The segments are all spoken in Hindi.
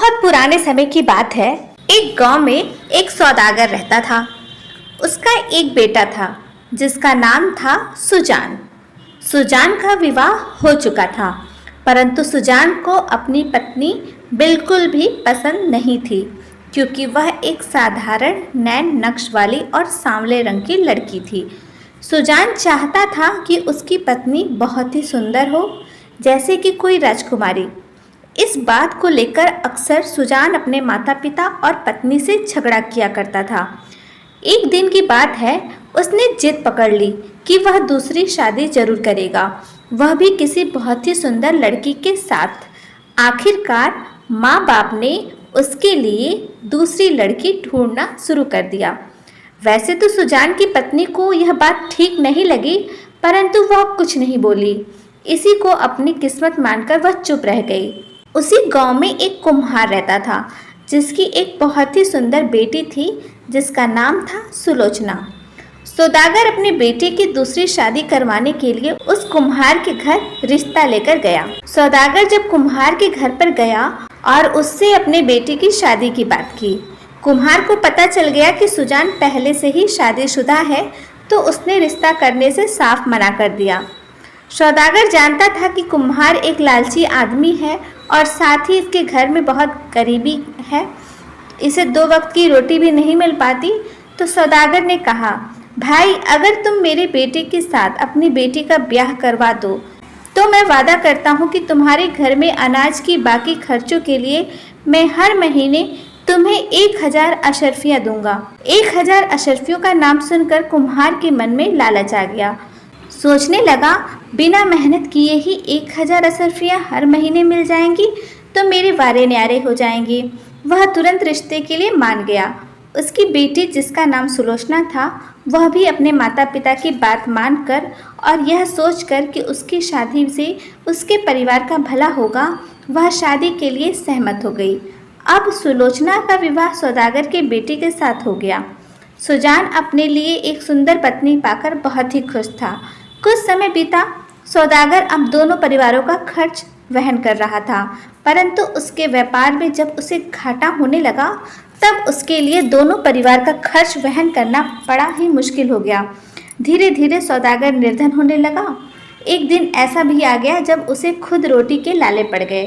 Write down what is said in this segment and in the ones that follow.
बहुत पुराने समय की बात है। एक गांव में एक सौदागर रहता था। उसका एक बेटा था जिसका नाम था सुजान। सुजान का विवाह हो चुका था, परंतु सुजान को अपनी पत्नी बिल्कुल भी पसंद नहीं थी, क्योंकि वह एक साधारण नैन नक्श वाली और सांवले रंग की लड़की थी। सुजान चाहता था कि उसकी पत्नी बहुत ही सुंदर हो, जैसे कि कोई राजकुमारी। इस बात को लेकर अक्सर सुजान अपने माता पिता और पत्नी से झगड़ा किया करता था। एक दिन की बात है, उसने जिद पकड़ ली कि वह दूसरी शादी जरूर करेगा, वह भी किसी बहुत ही सुंदर लड़की के साथ। आखिरकार माँ बाप ने उसके लिए दूसरी लड़की ढूंढना शुरू कर दिया। वैसे तो सुजान की पत्नी को यह बात ठीक नहीं लगी, परंतु वह कुछ नहीं बोली। इसी को अपनी किस्मत मानकर वह चुप रह गई। उसी गांव में एक कुम्हार रहता था जिसकी एक बहुत ही सुंदर बेटी थी जिसका नाम था सुलोचना। सौदागर अपने बेटे की दूसरी शादी करवाने के लिए उस कुम्हार के घर रिश्ता लेकर गया। सौदागर जब कुम्हार के घर पर गया और उससे अपने बेटे की शादी की बात की। कुम्हार को पता चल गया कि सुजान पहले से ही शादीशुदा है, तो उसने रिश्ता करने से साफ मना कर दिया। सौदागर जानता था कि कुम्हार एक लालची आदमी है और साथ ही इसके घर में बहुत गरीबी है, इसे 2 वक्त की रोटी भी नहीं मिल पाती। तो सौदागर ने कहा, भाई, अगर तुम मेरे बेटे के साथ अपनी बेटी का ब्याह करवा दो तो मैं वादा करता हूँ कि तुम्हारे घर में अनाज की बाकी खर्चों के लिए मैं हर महीने तुम्हें 1000 अशर्फियाँ दूंगा। 1000 अशर्फियों का नाम सुनकर कुम्हार के मन में लालच आ गया। सोचने लगा, बिना मेहनत किए ही 1000 अशर्फियाँ हर महीने मिल जाएंगी तो मेरे वारे न्यारे हो जाएंगे। वह तुरंत रिश्ते के लिए मान गया। उसकी बेटी जिसका नाम सुलोचना था, वह भी अपने माता पिता की बात मानकर और यह सोचकर कि उसकी शादी से उसके परिवार का भला होगा, वह शादी के लिए सहमत हो गई। अब सुलोचना का विवाह सौदागर के बेटे के साथ हो गया। सुजान अपने लिए एक सुंदर पत्नी पाकर बहुत ही खुश था। कुछ समय बीता, सौदागर अब दोनों परिवारों का खर्च वहन कर रहा था, परंतु उसके व्यापार में जब उसे घाटा होने लगा तब उसके लिए दोनों परिवार का खर्च वहन करना बड़ा ही मुश्किल हो गया। धीरे धीरे सौदागर निर्धन होने लगा। एक दिन ऐसा भी आ गया जब उसे खुद रोटी के लाले पड़ गए।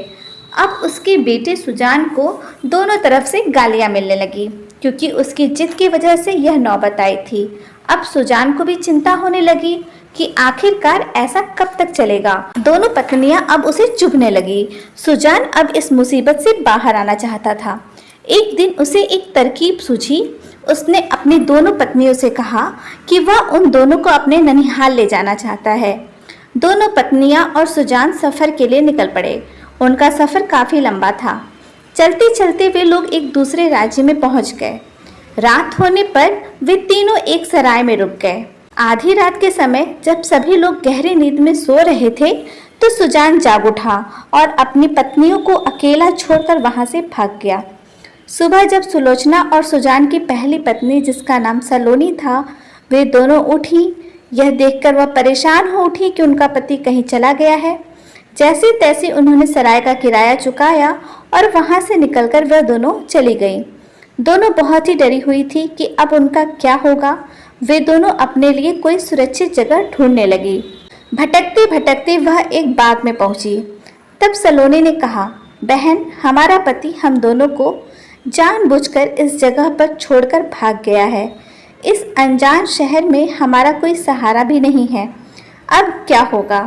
अब उसके बेटे सुजान को दोनों तरफ से गालियां मिलने लगी, क्योंकि उसकी जिद की वजह से यह नौबत आई थी। अब सुजान को भी चिंता होने लगी कि आखिरकार ऐसा कब तक चलेगा। दोनों पत्नियां अब उसे चुभने लगी। सुजान अब इस मुसीबत से बाहर आना चाहता था। एक दिन उसे एक तरकीब सूझी। उसने अपनी दोनों पत्नियों से कहा कि वह उन दोनों को अपने ननिहाल ले जाना चाहता है। दोनों पत्नियां और सुजान सफ़र के लिए निकल पड़े। उनका सफ़र काफ़ी लंबा था। चलते चलते वे लोग एक दूसरे राज्य में पहुंच गए। रात होने पर वे तीनों एक सराय में रुक गए। आधी रात के समय जब सभी लोग गहरी नींद में सो रहे थे तो सुजान जाग उठा और अपनी पत्नियों को अकेला छोड़कर वहां से भाग गया। सुबह जब सुलोचना और सुजान की पहली पत्नी जिसका नाम सलोनी था, वे दोनों उठी। यह देखकर वह परेशान हो उठी कि उनका पति कहीं चला गया है। जैसे तैसे उन्होंने सराय का किराया चुकाया और वहां से निकलकर वह दोनों चली गईं। दोनों बहुत ही डरी हुई थी कि अब उनका क्या होगा। वे दोनों अपने लिए कोई सुरक्षित जगह ढूंढने लगी। भटकते भटकते वह एक बाग में पहुंची। तब सलोनी ने कहा, बहन, हमारा पति हम दोनों को जानबूझकर इस जगह पर छोड़कर भाग गया है। इस अनजान शहर में हमारा कोई सहारा भी नहीं है। अब क्या होगा?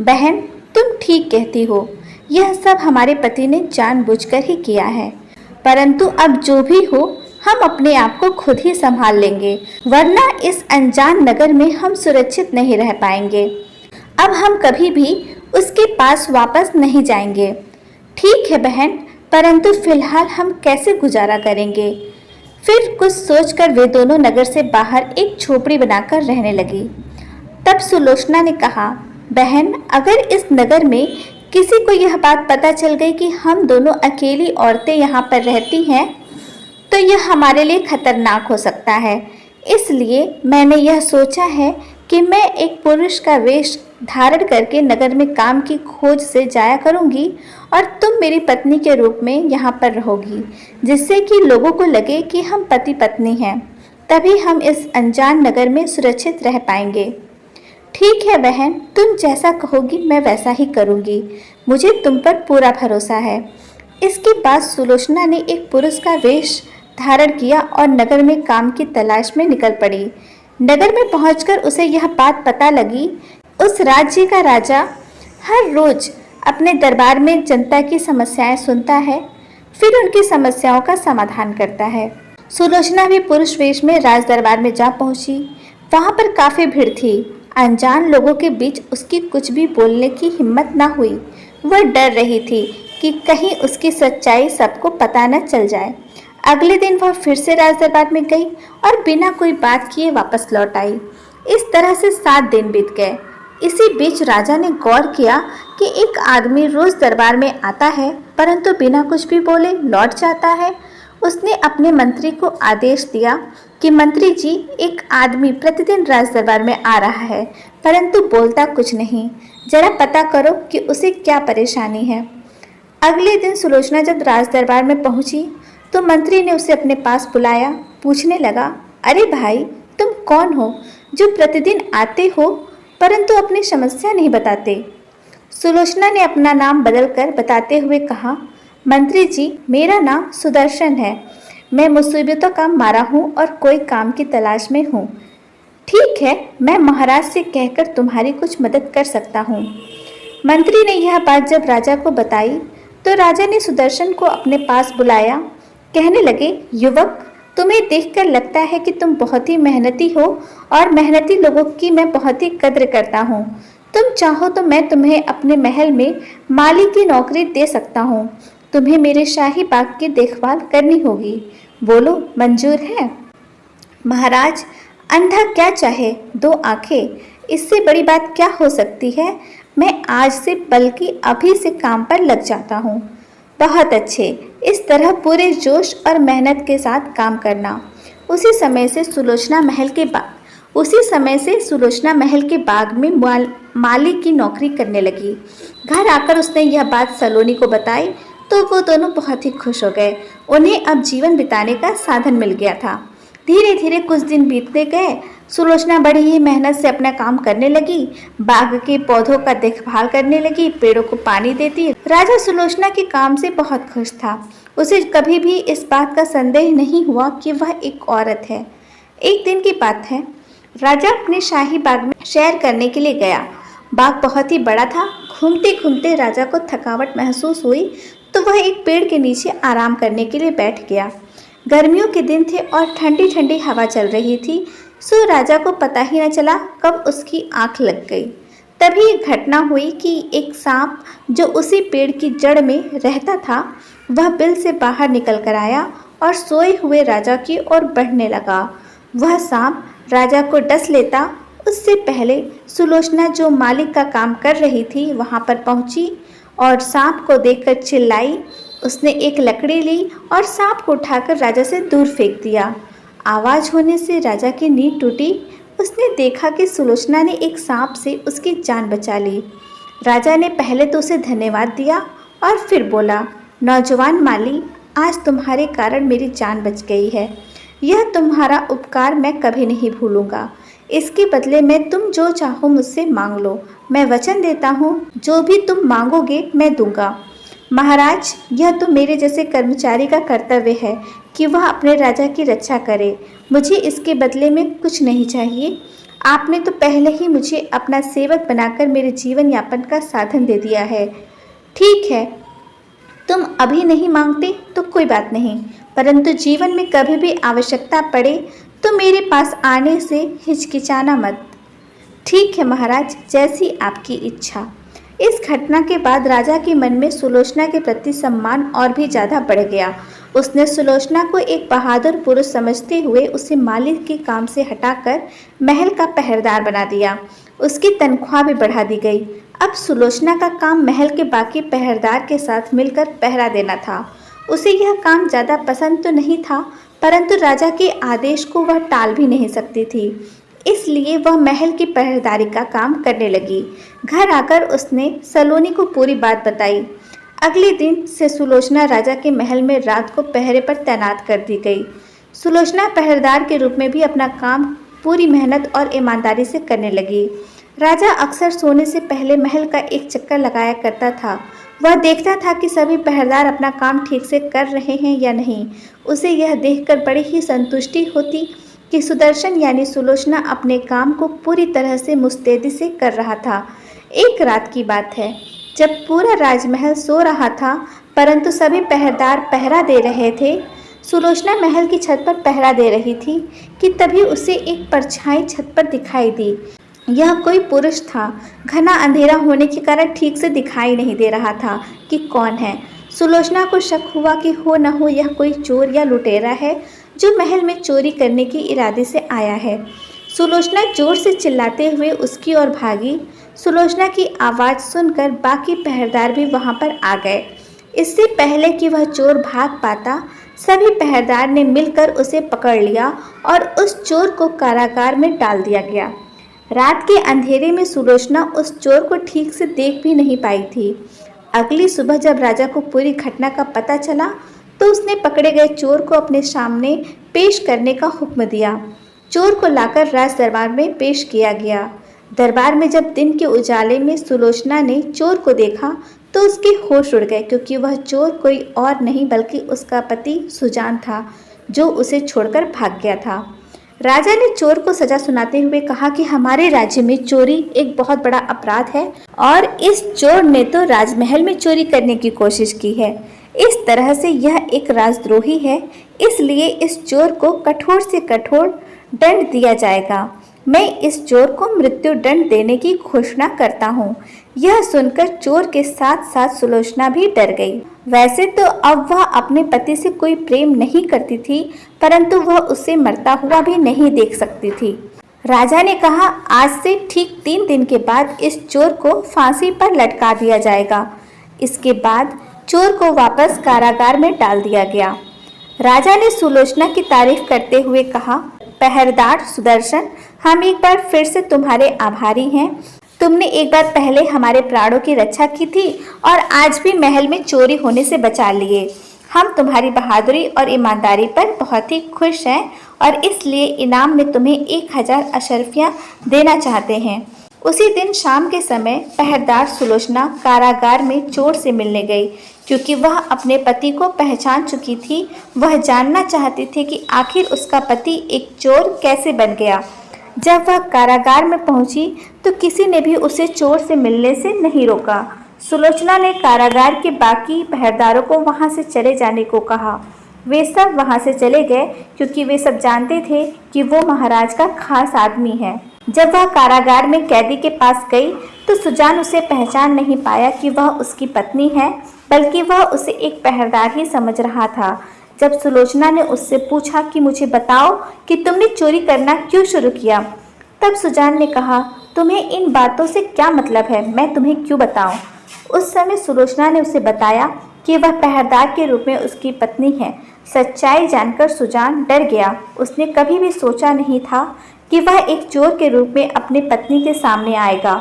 बहन, तुम ठीक कहती हो। यह सब हमारे पति ने जानबूझकर ही किया है, परंतु अब जो भी हो, हम अपने आप को खुद ही संभाल लेंगे, वरना इस अनजान नगर में हम सुरक्षित नहीं रह पाएंगे। अब हम कभी भी उसके पास वापस नहीं जाएंगे। ठीक है बहन, परंतु फिलहाल हम कैसे गुजारा करेंगे? फिर कुछ सोचकर वे दोनों नगर से बाहर एक झोपड़ी बनाकर रहने लगी। तब सुलोचना ने कहा, बहन, अगर इस नगर में किसी को यह बात पता चल गई कि हम दोनों अकेली औरतें यहाँ पर रहती हैं, तो यह हमारे लिए खतरनाक हो सकता है। इसलिए मैंने यह सोचा है कि मैं एक पुरुष का वेश धारण करके नगर में काम की खोज से जाया करूंगी और तुम मेरी पत्नी के रूप में यहाँ पर रहोगी, जिससे कि लोगों को लगे कि हम पति पत्नी हैं। तभी हम इस अनजान नगर में सुरक्षित रह पाएंगे। ठीक है बहन, तुम जैसा कहोगी मैं वैसा ही करूंगी। मुझे तुम पर पूरा भरोसा है। इसके बाद सुलोचना ने एक पुरुष का वेश धारण किया और नगर में काम की तलाश में निकल पड़ी। नगर में पहुंचकर उसे यह बात पता लगी, उस राज्य का राजा हर रोज अपने दरबार में जनता की समस्याएं सुनता है, फिर उनकी समस्याओं का समाधान करता है। सुलोचना भी पुरुष वेश में राज दरबार में जा पहुंची। वहां पर काफी भीड़ थी। अनजान लोगों के बीच उसकी कुछ भी बोलने की हिम्मत न हुई। वह डर रही थी कि कहीं उसकी सच्चाई सबको पता न चल जाए। अगले दिन वह फिर से राज दरबार में गई और बिना कोई बात किए वापस लौट आई। इस तरह से 7 दिन बीत गए। इसी बीच राजा ने गौर किया कि एक आदमी रोज दरबार में आता है, परंतु बिना कुछ भी बोले लौट जाता है। उसने अपने मंत्री को आदेश दिया कि मंत्री जी, एक आदमी प्रतिदिन राज दरबार में आ रहा है, परंतु बोलता कुछ नहीं। जरा पता करो कि उसे क्या परेशानी है। अगले दिन सुलोचना जब राज दरबार में पहुंची तो मंत्री ने उसे अपने पास बुलाया। पूछने लगा, अरे भाई, तुम कौन हो जो प्रतिदिन आते हो परंतु अपनी समस्या नहीं बताते? सुलोचना ने अपना नाम बदलकर बताते हुए कहा, मंत्री जी, मेरा नाम सुदर्शन है। मैं मुसीबतों का मारा हूँ और कोई काम की तलाश में हूँ। ठीक है, मैं महाराज से कहकर तुम्हारी कुछ मदद कर सकता हूँ। मंत्री ने यह बात जब राजा को बताई तो राजा ने सुदर्शन को अपने पास बुलाया। कहने लगे, युवक, तुम्हें देखकर लगता है कि तुम बहुत ही मेहनती हो और मेहनती लोगों की मैं बहुत ही कद्र करता हूँ। तुम चाहो तो मैं तुम्हें अपने महल में माली की नौकरी दे सकता हूँ। तुम्हें मेरे शाही बाग की देखभाल करनी होगी। बोलो, मंजूर है? महाराज, अंधा क्या चाहे, 2 आंखें, इससे बड़ी बात क्या हो सकती है? मैं आज से बल्कि अभी से काम पर लग जाता हूँ। बहुत अच्छे, इस तरह पूरे जोश और मेहनत के साथ काम करना। उसी समय से सुलोचना महल के बाग में माली की नौकरी करने लगी। घर आकर उसने यह बात सलोनी को बताई तो वो दोनों बहुत ही खुश हो गए। उन्हें अब जीवन बिताने का साधन मिल गया था। धीरे धीरे कुछ दिन बीतते गए। सुलोचना बड़ी ही मेहनत से अपना काम करने लगी। बाग के पौधों का देखभाल करने लगी, पेड़ों को पानी देती। राजा सुलोचना के काम से बहुत खुश था। उसे कभी भी इस बात का संदेह नहीं हुआ कि वह एक औरत है। एक दिन की बात है, राजा अपने शाही बाग में सैर करने के लिए गया। बाग बहुत ही बड़ा था। घूमते घूमते राजा को थकावट महसूस हुई तो वह एक पेड़ के नीचे आराम करने के लिए बैठ गया। गर्मियों के दिन थे और ठंडी ठंडी हवा चल रही थी, सो राजा को पता ही न चला कब उसकी आंख लग गई। तभी एक घटना हुई कि एक सांप जो उसी पेड़ की जड़ में रहता था, वह बिल से बाहर निकल कर आया और सोए हुए राजा की ओर बढ़ने लगा। वह सांप राजा को डस लेता उससे पहले सुलोचना, जो मालिक का काम कर रही थी, वहां पर पहुंची और सांप को देखकर चिल्लाई। उसने एक लकड़ी ली और सांप को उठाकर राजा से दूर फेंक दिया। आवाज़ होने से राजा की नींद टूटी। उसने देखा कि सुलोचना ने एक सांप से उसकी जान बचा ली। राजा ने पहले तो उसे धन्यवाद दिया और फिर बोला, नौजवान माली, आज तुम्हारे कारण मेरी जान बच गई है। यह तुम्हारा उपकार मैं कभी नहीं भूलूंगा। इसके बदले में तुम जो चाहो मुझसे मांग लो। मैं वचन देता हूँ, जो भी तुम मांगोगे मैं दूंगा। महाराज, यह तो मेरे जैसे कर्मचारी का कर्तव्य है कि वह अपने राजा की रक्षा करे। मुझे इसके बदले में कुछ नहीं चाहिए। आपने तो पहले ही मुझे अपना सेवक बनाकर मेरे जीवन यापन का साधन दे दिया है। ठीक है, तुम अभी नहीं मांगते तो कोई बात नहीं, परंतु जीवन में कभी भी आवश्यकता पड़े तो मेरे पास आने से हिचकिचाना मत। ठीक है महाराज, जैसी आपकी इच्छा। इस घटना के बाद राजा के मन में सुलोचना के प्रति सम्मान और भी ज़्यादा बढ़ गया। उसने सुलोचना को एक बहादुर पुरुष समझते हुए उसे मालिक के काम से हटाकर महल का पहरेदार बना दिया। उसकी तनख्वाह भी बढ़ा दी गई। अब सुलोचना का काम महल के बाकी पहरेदार के साथ मिलकर पहरा देना था। उसे यह काम ज़्यादा पसंद तो नहीं था, परंतु राजा के आदेश को वह टाल भी नहीं सकती थी। इसलिए वह महल की पहरेदारी का काम करने लगी। घर आकर उसने सलोनी को पूरी बात बताई। अगले दिन से सुलोचना राजा के महल में रात को पहरे पर तैनात कर दी गई। सुलोचना पहरेदार के रूप में भी अपना काम पूरी मेहनत और ईमानदारी से करने लगी। राजा अक्सर सोने से पहले महल का एक चक्कर लगाया करता था। वह देखता था कि सभी पहरेदार अपना काम ठीक से कर रहे हैं या नहीं। उसे यह देखकर बड़ी ही संतुष्टि होती कि सुदर्शन यानी सुलोचना अपने काम को पूरी तरह से मुस्तैदी से कर रहा था। एक रात की बात है, जब पूरा राजमहल सो रहा था परंतु सभी पहरेदार पहरा दे रहे थे। सुलोचना महल की छत पर पहरा दे रही थी कि तभी उसे एक परछाई छत पर दिखाई दी। यह कोई पुरुष था। घना अंधेरा होने के कारण ठीक से दिखाई नहीं दे रहा था कि कौन है। सुलोचना को शक हुआ कि हो न हो यह कोई चोर या लुटेरा है जो महल में चोरी करने के इरादे से आया है। सुलोचना जोर से चिल्लाते हुए उसकी ओर भागी। सुलोचना की आवाज़ सुनकर बाकी पहरेदार भी वहां पर आ गए। इससे पहले कि वह चोर भाग पाता, सभी पहरेदार ने मिलकर उसे पकड़ लिया और उस चोर को कारागार में डाल दिया गया। रात के अंधेरे में सुलोचना उस चोर को ठीक से देख भी नहीं पाई थी। अगली सुबह जब राजा को पूरी घटना का पता चला तो उसने पकड़े गए चोर को अपने सामने पेश करने का हुक्म दिया। चोर को लाकर राज दरबार में पेश किया गया। दरबार में जब दिन के उजाले में सुलोचना ने चोर को देखा तो उसके होश उड़ गए, क्योंकि वह चोर कोई और नहीं बल्कि उसका पति सुजान था, जो उसे छोड़कर भाग गया था। राजा ने चोर को सजा सुनाते हुए कहा कि हमारे राज्य में चोरी एक बहुत बड़ा अपराध है और इस चोर ने तो राजमहल में चोरी करने की कोशिश की है। इस तरह से यह एक राजद्रोही है, इसलिए इस चोर को कठोर से कठोर दंड दिया जाएगा। मैं इस चोर को मृत्यु दंड देने की घोषणा करता हूँ। यह सुनकर चोर के साथ साथ सुलोचना भी डर गई। वैसे तो अब वह अपने पति से कोई प्रेम नहीं करती थी, परंतु वह उसे मरता हुआ भी नहीं देख सकती थी। राजा ने कहा, आज से ठीक 3 दिन के बाद इस चोर को फांसी पर लटका दिया जाएगा। इसके बाद चोर को वापस कारागार में डाल दिया गया। राजा ने सुलोचना की तारीफ करते हुए कहा, पहरेदार सुदर्शन, हम एक बार फिर से तुम्हारे आभारी हैं। तुमने एक बार पहले हमारे प्राणों की रक्षा की थी और आज भी महल में चोरी होने से बचा लिए। हम तुम्हारी बहादुरी और ईमानदारी पर बहुत ही खुश हैं और इसलिए इनाम में तुम्हें 1000 अशर्फियाँ देना चाहते हैं। उसी दिन शाम के समय पहरेदार सुलोचना कारागार में चोर से मिलने गई, क्योंकि वह अपने पति को पहचान चुकी थी। वह जानना चाहती थी कि आखिर उसका पति एक चोर कैसे बन गया। जब वह कारागार में पहुंची तो किसी ने भी उसे चोर से मिलने से नहीं रोका। सुलोचना ने कारागार के बाकी पहरेदारों को वहां से चले जाने को कहा। वे सब वहां से चले गए, क्योंकि वे सब जानते थे कि वो महाराज का खास आदमी है। जब वह कारागार में कैदी के पास गई तो सुजान उसे पहचान नहीं पाया कि वह उसकी पत्नी है, बल्कि वह उसे एक पहरेदार ही समझ रहा था। जब सुलोचना ने उससे पूछा कि मुझे बताओ कि तुमने चोरी करना क्यों शुरू किया, तब सुजान ने कहा, तुम्हें इन बातों से क्या मतलब है, मैं तुम्हें क्यों बताऊं। उस समय सुलोचना ने उसे बताया कि वह पहरेदार के रूप में उसकी पत्नी है। सच्चाई जानकर सुजान डर गया। उसने कभी भी सोचा नहीं था कि वह एक चोर के रूप में अपनी पत्नी के सामने आएगा।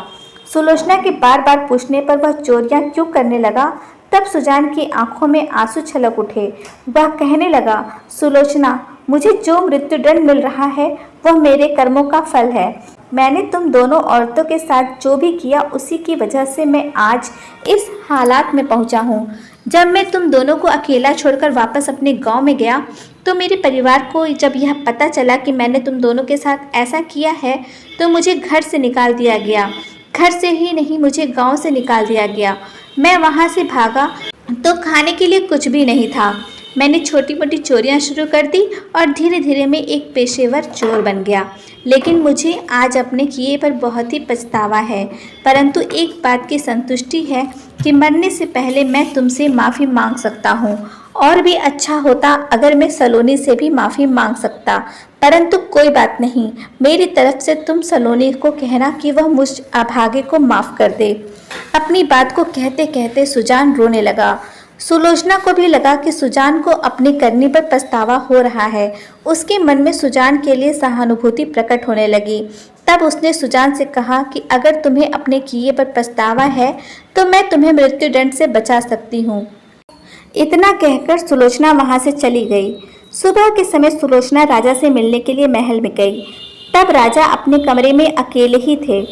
सुलोचना के बार बार पूछने पर वह चोरियां क्यों करने लगा, तब सुजान की आंखों में आंसू छलक उठे। वह कहने लगा, सुलोचना, मुझे जो मृत्युदंड मिल रहा है वह मेरे कर्मों का फल है। मैंने तुम दोनों औरतों के साथ जो भी किया उसी की वजह से मैं आज इस हालात में पहुंचा हूं। जब मैं तुम दोनों को अकेला छोड़कर वापस अपने गांव में गया तो मेरे परिवार को जब यह पता चला कि मैंने तुम दोनों के साथ ऐसा किया है तो मुझे घर से निकाल दिया गया। घर से ही नहीं, मुझे गांव से निकाल दिया गया। मैं वहां से भागा तो खाने के लिए कुछ भी नहीं था। मैंने छोटी मोटी चोरियां शुरू कर दी और धीरे धीरे मैं एक पेशेवर चोर बन गया। लेकिन मुझे आज अपने किए पर बहुत ही पछतावा है, परंतु एक बात की संतुष्टि है कि मरने से पहले मैं तुमसे माफ़ी मांग सकता हूँ। और भी अच्छा होता अगर मैं सलोनी से भी माफ़ी मांग सकता, परंतु कोई बात नहीं। मेरी तरफ से तुम सलोनी को कहना कि वह मुझ अभागे को माफ़ कर दे। अपनी बात को कहते कहते सुजान रोने लगा। सुलोचना को भी लगा कि सुजान को अपनी करनी पर पछतावा हो रहा है। उसके मन में सुजान के लिए सहानुभूति प्रकट होने लगी। तब उसने सुजान से कहा कि अगर तुम्हें अपने किए पर पछतावा है तो मैं तुम्हें मृत्युदंड से बचा सकती हूँ। इतना कहकर सुलोचना वहां से चली गई। सुबह के समय सुलोचना राजा से मिलने के लिए महल में गई। तब राजा अपने कमरे में अकेले ही थे।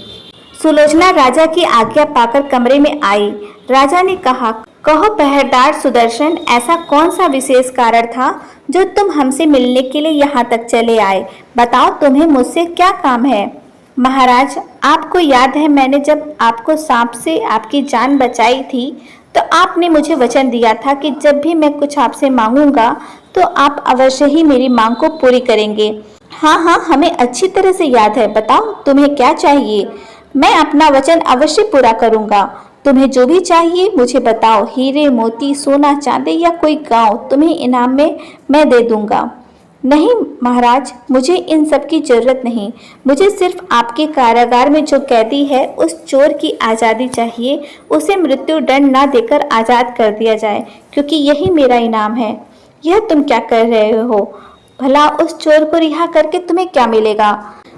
सुलोचना राजा की आज्ञा पाकर कमरे में आई। राजा ने कहा, कहो पहरेदार सुदर्शन, ऐसा कौन सा विशेष कारण था जो तुम हमसे मिलने के लिए यहाँ तक चले आए? बताओ, तुम्हें मुझसे क्या काम है? महाराज, आपको याद है मैंने जब आपको सांप से आपकी जान बचाई थी तो आपने मुझे वचन दिया था कि जब भी मैं कुछ आपसे मांगूंगा तो आप अवश्य ही मेरी मांग को पूरी करेंगे। हाँ, हमें अच्छी तरह से याद है। बताओ तुम्हें क्या चाहिए? मैं अपना वचन अवश्य पूरा करूंगा। तुम्हें जो भी चाहिए मुझे बताओ। हीरे मोती, सोना चांदी या कोई गांव तुम्हें इनाम में मैं दे दूंगा। नहीं महाराज, मुझे इन सब की जरूरत नहीं। मुझे सिर्फ आपके कारागार में जो कैदी है उस चोर की आज़ादी चाहिए। उसे मृत्यु दंड ना देकर आज़ाद कर दिया जाए, क्योंकि यही मेरा इनाम है। यह तुम क्या कर रहे हो? भला उस चोर को रिहा करके तुम्हें क्या मिलेगा?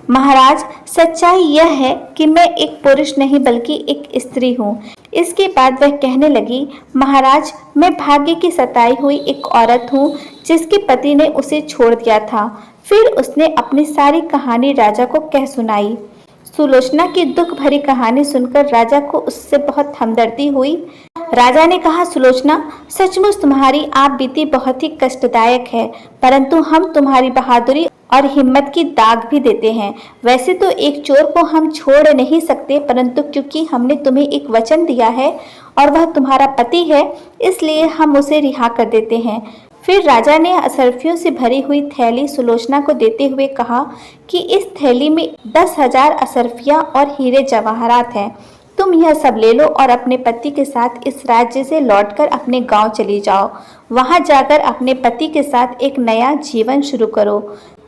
महाराज, सच्चाई यह है कि मैं एक पुरुष नहीं बल्कि एक स्त्री हूँ। इसके बाद वह कहने लगी, महाराज, मैं भाग्य की सताई हुई एक औरत हूँ जिसके पति ने उसे छोड़ दिया था। फिर उसने अपनी सारी कहानी राजा को कह सुनाई। सुलोचना की दुख भरी कहानी सुनकर राजा को उससे बहुत हमदर्दी हुई। राजा ने कहा, सुलोचना, सचमुच तुम्हारी आप बीती बहुत ही कष्टदायक है, परंतु हम तुम्हारी बहादुरी और हिम्मत की दाग भी देते हैं। वैसे तो एक चोर को हम छोड़ नहीं सकते, परंतु क्योंकि हमने तुम्हें एक वचन दिया है और वह तुम्हारा पति है, इसलिए हम उसे रिहा कर देते हैं। फिर राजा ने असरफियों से भरी हुई थैली सुलोचना को देते हुए कहा कि इस थैली में 10,000 असरफियाँ और हीरे जवाहरात हैं। तुम यह सब ले लो और अपने पति के साथ इस राज्य से लौटकर अपने गांव चली जाओ। वहां जाकर अपने पति के साथ एक नया जीवन शुरू करो।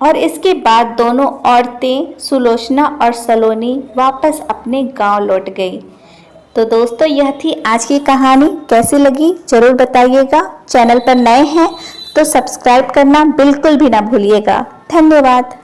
और इसके बाद दोनों औरतें सुलोचना और सलोनी वापस अपने गांव लौट गई। तो दोस्तों, यह थी आज की कहानी। कैसी लगी जरूर बताइएगा। चैनल पर नए हैं तो सब्सक्राइब करना बिल्कुल भी ना भूलिएगा। धन्यवाद।